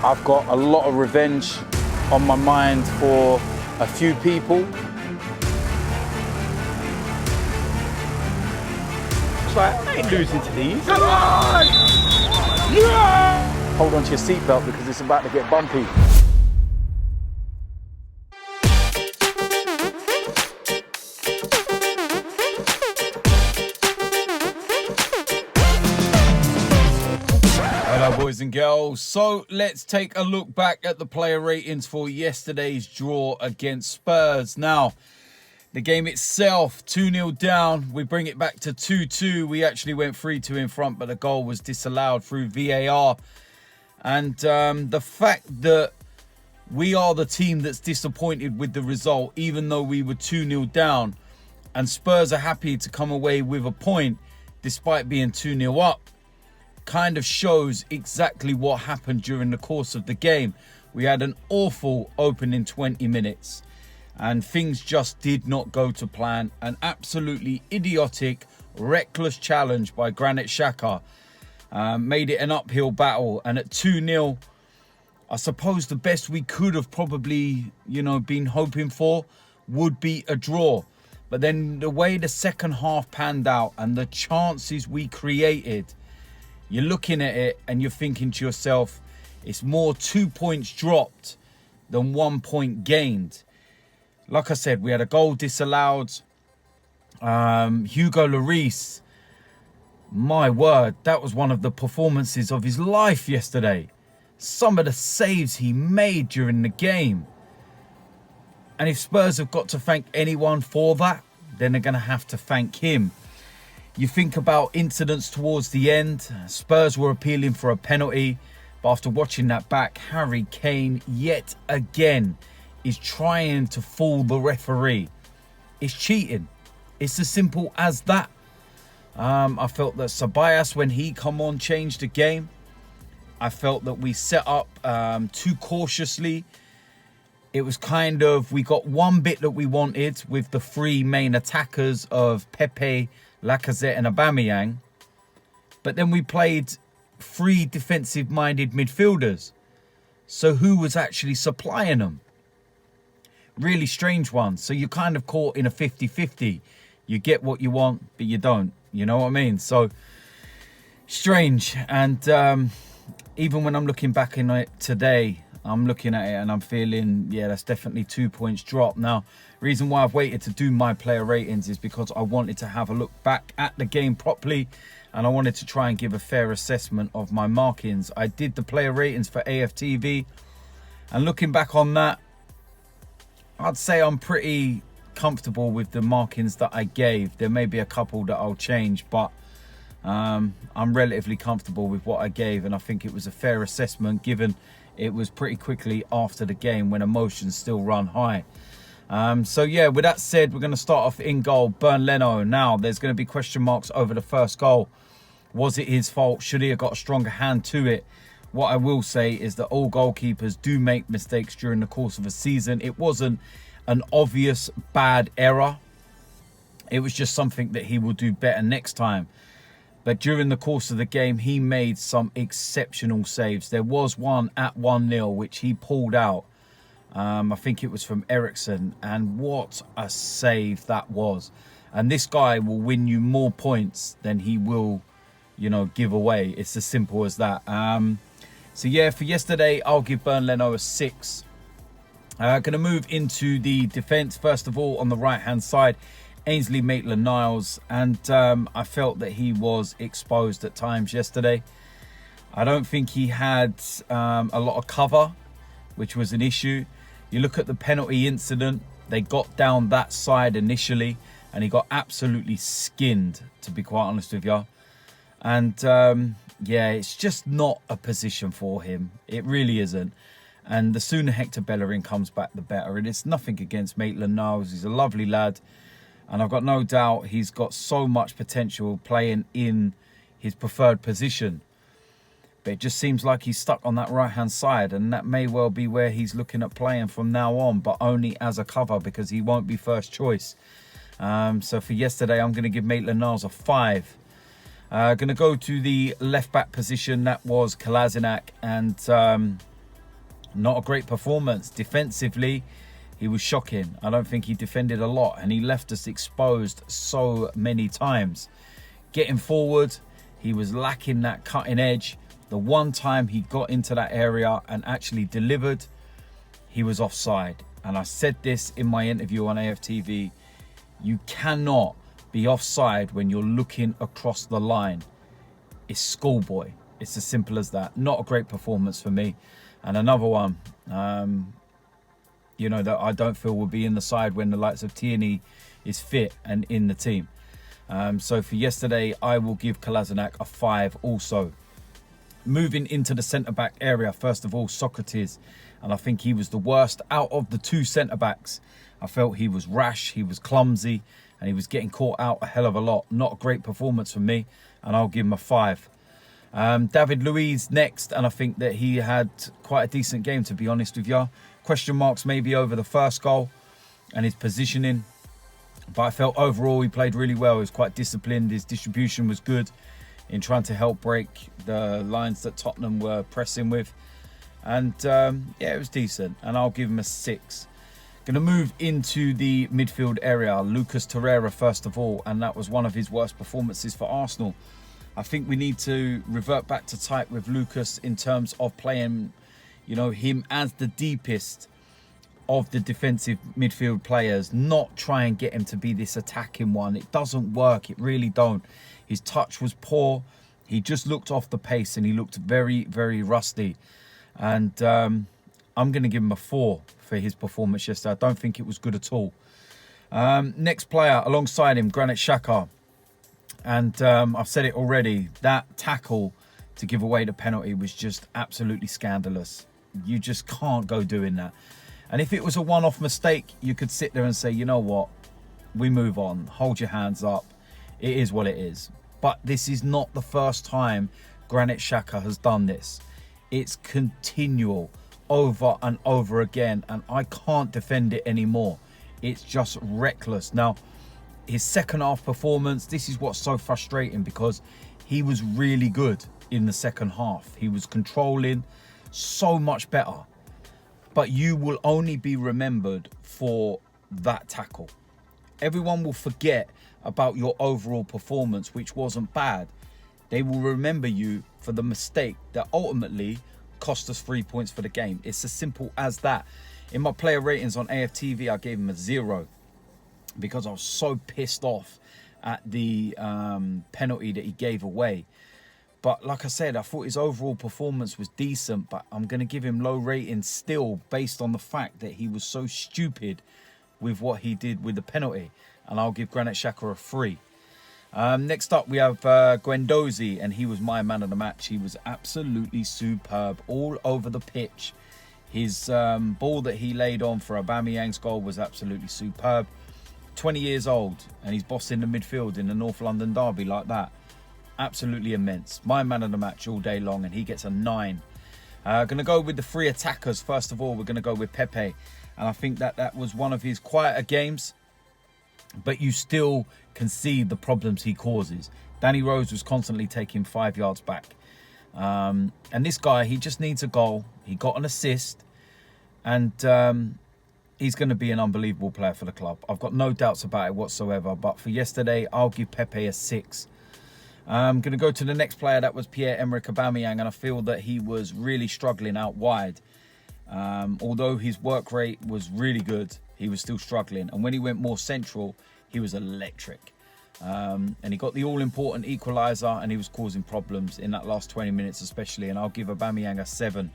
I've got a lot of revenge on my mind for a few people. It's like, I ain't losing to these. Come on! Yeah! Hold on to your seatbelt because it's about to get bumpy. Hello boys and girls, so let's take a look back at the player ratings for yesterday's draw against Spurs. Now, the game itself, 2-0 down, we bring it back to 2-2. We actually went 3-2 in front, but the goal was disallowed through VAR. And the fact that we are the team that's disappointed with the result, even though we were 2-0 down, and Spurs are happy to come away with a point despite being 2-0 up, kind of shows exactly what happened during the course of the game. We had an awful opening 20 minutes and things just did not go to plan. An absolutely idiotic, reckless challenge by Granit Xhaka made it an uphill battle. And at 2-0, I suppose the best we could have probably, been hoping for would be a draw. But then the way the second half panned out and the chances we created, you're looking at it and you're thinking to yourself, it's more 2 points dropped than 1 point gained. Like I said, we had a goal disallowed. Hugo Lloris, my word, that was one of the performances of his life yesterday. Some of the saves he made during the game. And if Spurs have got to thank anyone for that, then they're going to have to thank him. You think about incidents towards the end. Spurs were appealing for a penalty. But after watching that back, Harry Kane yet again is trying to fool the referee. It's cheating. It's as simple as that. I felt that Ceballos, when he come on, changed the game. I felt that we set up too cautiously. It was kind of, we got one bit that we wanted with the three main attackers of Pepe, Lacazette and Aubameyang, but then we played three defensive-minded midfielders. So who was actually supplying them? Really strange one. So you're kind of caught in a 50-50. You get what you want, but you don't. You know what I mean? So strange. And even when I'm looking back in it today, I'm looking at it and I'm feeling, yeah, that's definitely 2 points drop. Now, reason why I've waited to do my player ratings is because I wanted to have a look back at the game properly and I wanted to try and give a fair assessment of my markings. I did the player ratings for AFTV and looking back on that, I'd say I'm pretty comfortable with the markings that I gave. There may be a couple that I'll change, but I'm relatively comfortable with what I gave and I think it was a fair assessment given it was pretty quickly after the game when emotions still run high. So yeah, with that said, we're going to start off in goal, Leno. Now, there's going to be question marks over the first goal. Was it his fault? Should he have got a stronger hand to it? What I will say is that all goalkeepers do make mistakes during the course of a season. It wasn't an obvious bad error. It was just something that he will do better next time. But during the course of the game, he made some exceptional saves. There was one at 1-0, which he pulled out. I think it was from Eriksen. And what a save that was. And this guy will win you more points than he will, give away. It's as simple as that. So yeah, for yesterday, I'll give Leno a 6. Going to move into the defence. First of all, on the right-hand side, Ainsley Maitland-Niles, and I felt that he was exposed at times yesterday. I don't think he had a lot of cover, which was an issue. You look at the penalty incident, they got down that side initially, and he got absolutely skinned, to be quite honest with you. And yeah, it's just not a position for him. It really isn't. And the sooner Hector Bellerin comes back, the better. And it's nothing against Maitland-Niles. He's a lovely lad. And I've got no doubt he's got so much potential playing in his preferred position. But it just seems like he's stuck on that right-hand side. And that may well be where he's looking at playing from now on. But only as a cover because he won't be first choice. So for yesterday, I'm going to give Maitland-Niles a 5. Going to go to the left-back position. That was Kolasinac. And Not a great performance. Defensively, he was shocking. I don't think he defended a lot, and he left us exposed so many times. Getting forward, he was lacking that cutting edge. The one time he got into that area and actually delivered, he was offside. And I said this in my interview on AFTV, you cannot be offside when you're looking across the line. It's schoolboy. It's as simple as that. Not a great performance for me. And another one, you know, that I don't feel will be in the side when the likes of Tierney is fit and in the team. So for yesterday, I will give Kolasinac a 5 also. Moving into the centre-back area, first of all, Sokratis. And I think he was the worst out of the two centre-backs. I felt he was rash, he was clumsy, and he was getting caught out a hell of a lot. Not a great performance from me, and I'll give him a 5. David Luiz next, and I think that he had quite a decent game, to be honest with you. Question marks maybe over the first goal and his positioning. But I felt overall he played really well. He was quite disciplined. His distribution was good in trying to help break the lines that Tottenham were pressing with. And yeah, it was decent. And I'll give him a 6. Going to move into the midfield area. Lucas Torreira, first of all. And that was one of his worst performances for Arsenal. I think we need to revert back to type with Lucas in terms of playing, you know, him as the deepest of the defensive midfield players, not try and get him to be this attacking one. It doesn't work. It really don't. His touch was poor. He just looked off the pace and he looked very, very rusty. And I'm going to give him a 4 for his performance yesterday. I don't think it was good at all. Next player alongside him, Granit Xhaka. And I've said it already, that tackle to give away the penalty was just absolutely scandalous. You just can't go doing that. And if it was a one-off mistake, you could sit there and say, you know what, we move on, hold your hands up. It is what it is. But this is not the first time Granit Xhaka has done this. It's continual over and over again, and I can't defend it anymore. It's just reckless. Now, his second half performance, this is what's so frustrating, because he was really good in the second half. He was controlling so much better. But you will only be remembered for that tackle. Everyone will forget about your overall performance, which wasn't bad. They will remember you for the mistake that ultimately cost us 3 points for the game. It's as simple as that. In my player ratings on AFTV, I gave him a 0 because I was so pissed off at the penalty that he gave away. But like I said, I thought his overall performance was decent, but I'm going to give him low ratings still based on the fact that he was so stupid with what he did with the penalty. And I'll give Granit Xhaka a 3. Next up, we have Guendouzi, and he was my man of the match. He was absolutely superb all over the pitch. His ball that he laid on for Aubameyang's goal was absolutely superb. 20 years old, and he's bossing the midfield in the North London derby like that. Absolutely immense. My man of the match all day long, and he gets a 9. Going to go with the 3 attackers. First of all, we're going to go with Pepe. And I think that was one of his quieter games, but you still can see the problems he causes. Danny Rose was constantly taking 5 yards back. And this guy, he just needs a goal. He got an assist, and he's going to be an unbelievable player for the club. I've got no doubts about it whatsoever. But for yesterday, I'll give Pepe a 6. I'm going to go to the next player. That was Pierre-Emerick Aubameyang, and I feel that he was really struggling out wide. Although his work rate was really good, he was still struggling. And when he went more central, he was electric. And he got the all-important equaliser, and he was causing problems in that last 20 minutes especially. And I'll give Aubameyang a 7.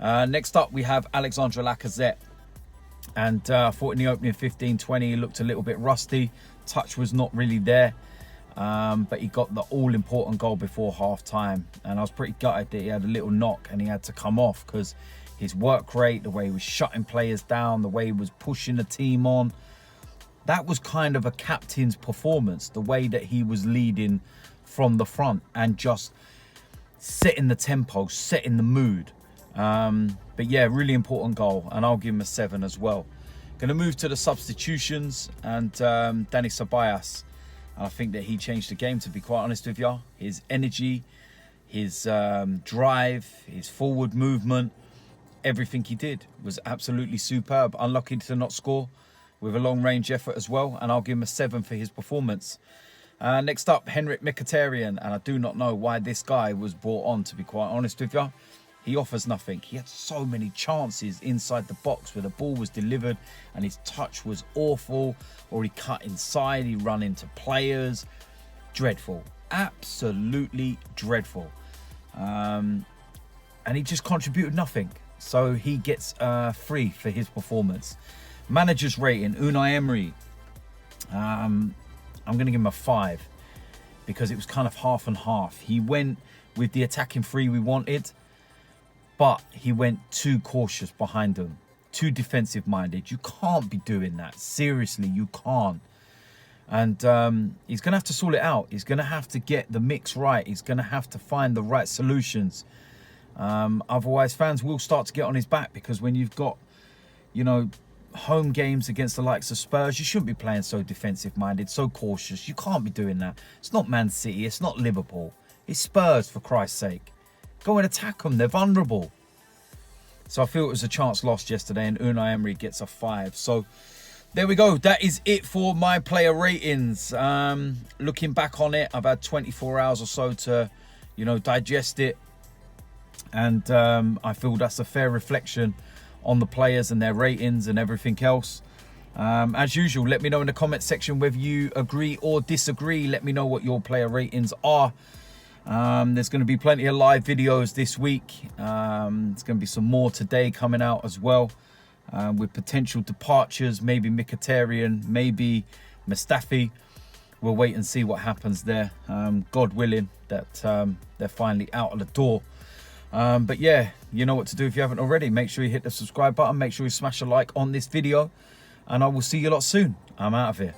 Next up, we have Alexandre Lacazette. And I thought in the opening 15-20, he looked a little bit rusty. Touch was not really there. But he got the all-important goal before half-time. And I was pretty gutted that he had a little knock and he had to come off, because his work rate, the way he was shutting players down, the way he was pushing the team on, that was kind of a captain's performance, the way that he was leading from the front and just setting the tempo, setting the mood. But yeah, really important goal, and I'll give him a 7 as well. Going to move to the substitutions, and Dani Ceballos. I think that he changed the game, to be quite honest with you. His energy, his drive, his forward movement, everything he did was absolutely superb. Unlucky to not score with a long-range effort as well, and I'll give him a 7 for his performance. Next up, Henrik Mkhitaryan, and I do not know why this guy was brought on, to be quite honest with you. He offers nothing. He had so many chances inside the box where the ball was delivered and his touch was awful, or he cut inside, he ran into players. Dreadful. Absolutely dreadful. And he just contributed nothing. So he gets 3 for his performance. Manager's rating, Unai Emery. I'm going to give him a 5 because it was kind of half and half. He went with the attacking 3 we wanted, but he went too cautious behind them, too defensive minded. You can't be doing that. Seriously, you can't. And he's going to have to sort it out. He's going to have to get the mix right. He's going to have to find the right solutions. Otherwise, fans will start to get on his back, because when you've got, you know, home games against the likes of Spurs, you shouldn't be playing so defensive minded, so cautious. You can't be doing that. It's not Man City. It's not Liverpool. It's Spurs, for Christ's sake. Go and attack them. They're vulnerable. So I feel it was a chance lost yesterday, and Unai Emery gets a 5. So there we go. That is it for my player ratings. Looking back on it, I've had 24 hours or so to, you know, digest it. And I feel that's a fair reflection on the players and their ratings and everything else. As usual, let me know in the comment section whether you agree or disagree. Let me know what your player ratings are. There's going to be plenty of live videos this week. There's going to be some more today coming out as well, with potential departures, maybe Mkhitaryan, maybe Mustafi. We'll wait and see what happens there. God willing that they're finally out of the door. But yeah, you know what to do if you haven't already. Make sure you hit the subscribe button. Make sure you smash a like on this video. And I will see you lot soon. I'm out of here.